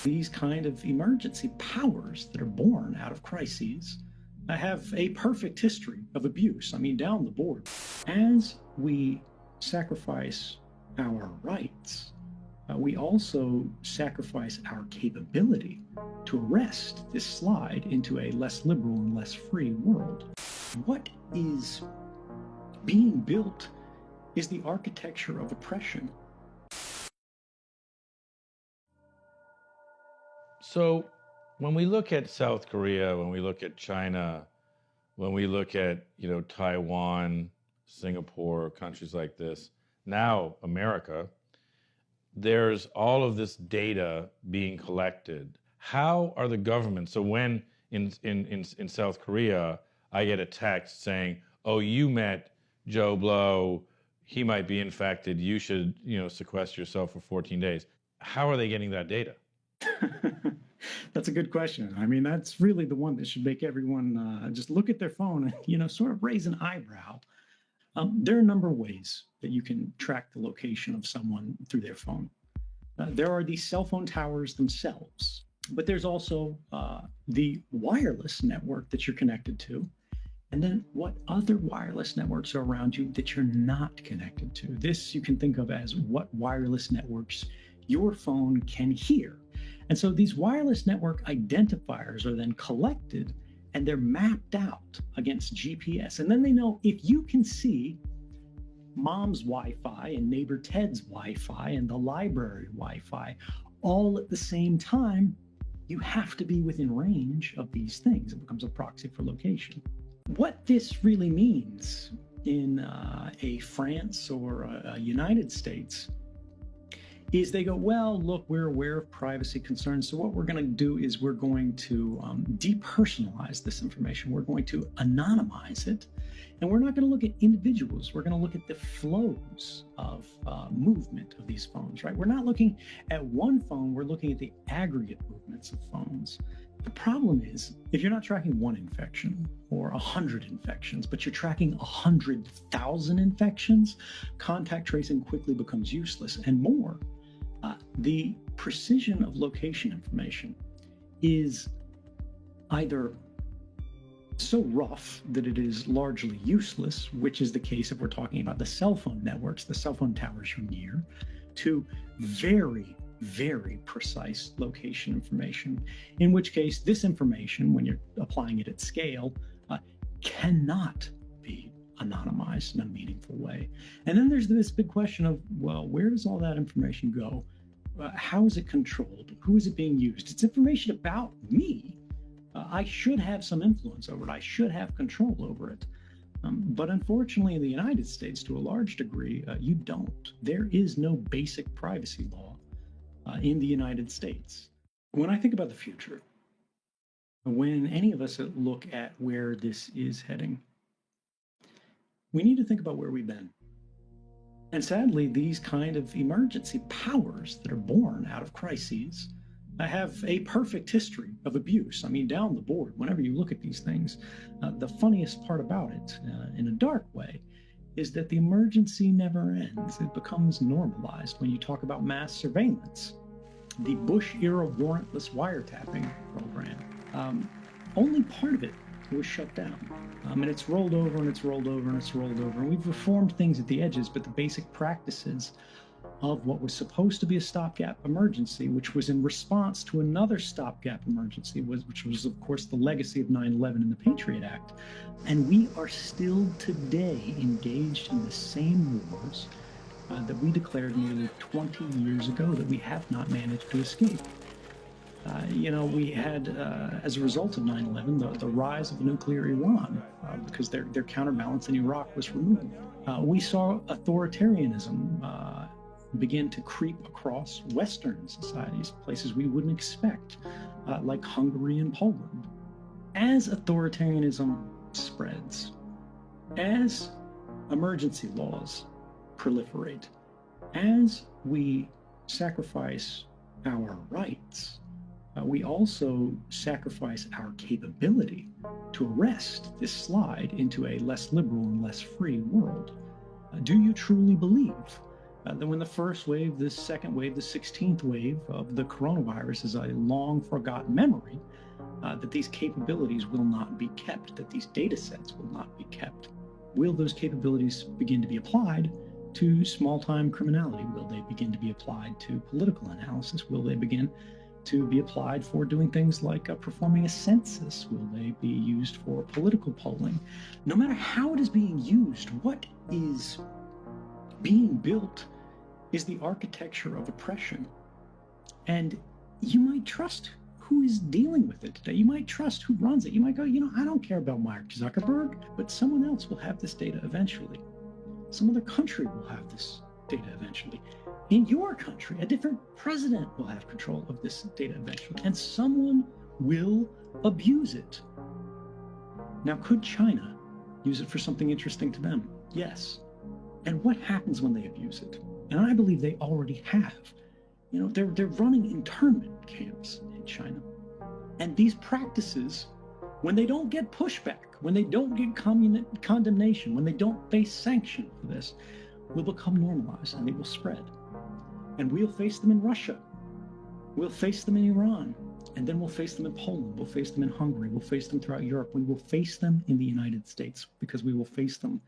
These kind of emergency powers that are born out of crises have a perfect history of abuse. I mean, down the board. As we sacrifice our rights, we also sacrifice our capability to arrest this slide into a less liberal and less free world. What is being built is the architecture of oppression. So when we look at South Korea, when we look at China, when we look at, Taiwan, Singapore, countries like this, now America, there's all of this data being collected. How are the governments? So when in South Korea, I get a text saying, "Oh, you met Joe Blow, he might be infected. You should, sequester yourself for 14 days." How are they getting that data? That's a good question. I mean, that's really the one that should make everyone just look at their phone and, sort of raise an eyebrow. There are a number of ways that you can track the location of someone through their phone. There are these cell phone towers themselves, but there's also the wireless network that you're connected to, and then what other wireless networks are around you that you're not connected to. This you can think of as what wireless networks your phone can hear. And so these wireless network identifiers are then collected and they're mapped out against GPS. And then they know if you can see mom's Wi-Fi and neighbor Ted's Wi-Fi and the library Wi-Fi all at the same time, you have to be within range of these things. It becomes a proxy for location. What this really means in a France or a United States is they go, well, look, we're aware of privacy concerns. So what we're going to do is we're going to depersonalize this information. We're going to anonymize it. And we're not going to look at individuals. We're going to look at the flows of movement of these phones, right? We're not looking at one phone. We're looking at the aggregate movements of phones. The problem is, if you're not tracking one infection or 100 infections, but you're tracking 100,000 infections, contact tracing quickly becomes useless. And more, the precision of location information is either so rough that it is largely useless, which is the case if we're talking about the cell phone networks, the cell phone towers you're near, to very, very precise location information, in which case this information, when you're applying it at scale, cannot be anonymized in a meaningful way. And then there's this big question of, well, where does all that information go? How is it controlled? Who is it being used? It's information about me. I should have some influence over it. I should have control over it. But unfortunately, in the United States, to a large degree, you don't. There is no basic privacy law in the United States. When I think about the future, when any of us look at where this is heading, we need to think about where we've been. And sadly, these kind of emergency powers that are born out of crises have a perfect history of abuse. I mean, down the board, whenever you look at these things, the funniest part about it, in a dark way, is that the emergency never ends. It becomes normalized when you talk about mass surveillance. The Bush-era warrantless wiretapping program, only part of it was shut down. And it's rolled over and it's rolled over and it's rolled over. And we've reformed things at the edges, but the basic practices of what was supposed to be a stopgap emergency, which was in response to another stopgap emergency, which was, of course, the legacy of 9/11 and the Patriot Act. And we are still today engaged in the same wars that we declared nearly 20 years ago that we have not managed to escape. We had, as a result of 9/11, the rise of nuclear Iran, because their counterbalance in Iraq was removed. We saw authoritarianism begin to creep across Western societies, places we wouldn't expect, like Hungary and Poland. As authoritarianism spreads, as emergency laws proliferate, as we sacrifice our rights, we also sacrifice our capability to arrest this slide into a less liberal and less free world. Do you truly believe Then when the first wave, the second wave, the 16th wave of the coronavirus is a long forgotten memory, that these capabilities will not be kept, that these data sets will not be kept. Will those capabilities begin to be applied to small-time criminality? Will they begin to be applied to political analysis? Will they begin to be applied for doing things like performing a census? Will they be used for political polling? No matter how it is being used, what is being built is the architecture of oppression. And you might trust who is dealing with it today. You might trust who runs it. You might go, I don't care about Mark Zuckerberg, but someone else will have this data eventually. Some other country will have this data eventually. In your country, a different president will have control of this data eventually, and someone will abuse it. Now, could China use it for something interesting to them? Yes. And what happens when they abuse it? And I believe they already have. They're running internment camps in China. And these practices, when they don't get pushback, when they don't get condemnation, when they don't face sanction for this, will become normalized and they will spread. And we'll face them in Russia. We'll face them in Iran. And then we'll face them in Poland. We'll face them in Hungary. We'll face them throughout Europe. We will face them in the United States because we will face them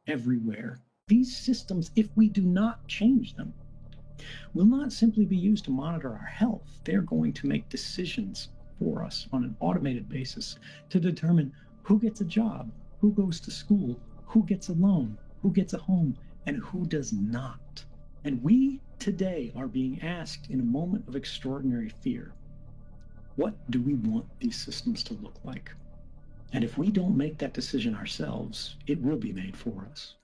everywhere. These systems, if we do not change them, will not simply be used to monitor our health. They're going to make decisions for us on an automated basis to determine who gets a job, who goes to school, who gets a loan, who gets a home, and who does not. And we today are being asked in a moment of extraordinary fear, what do we want these systems to look like? And if we don't make that decision ourselves, it will be made for us.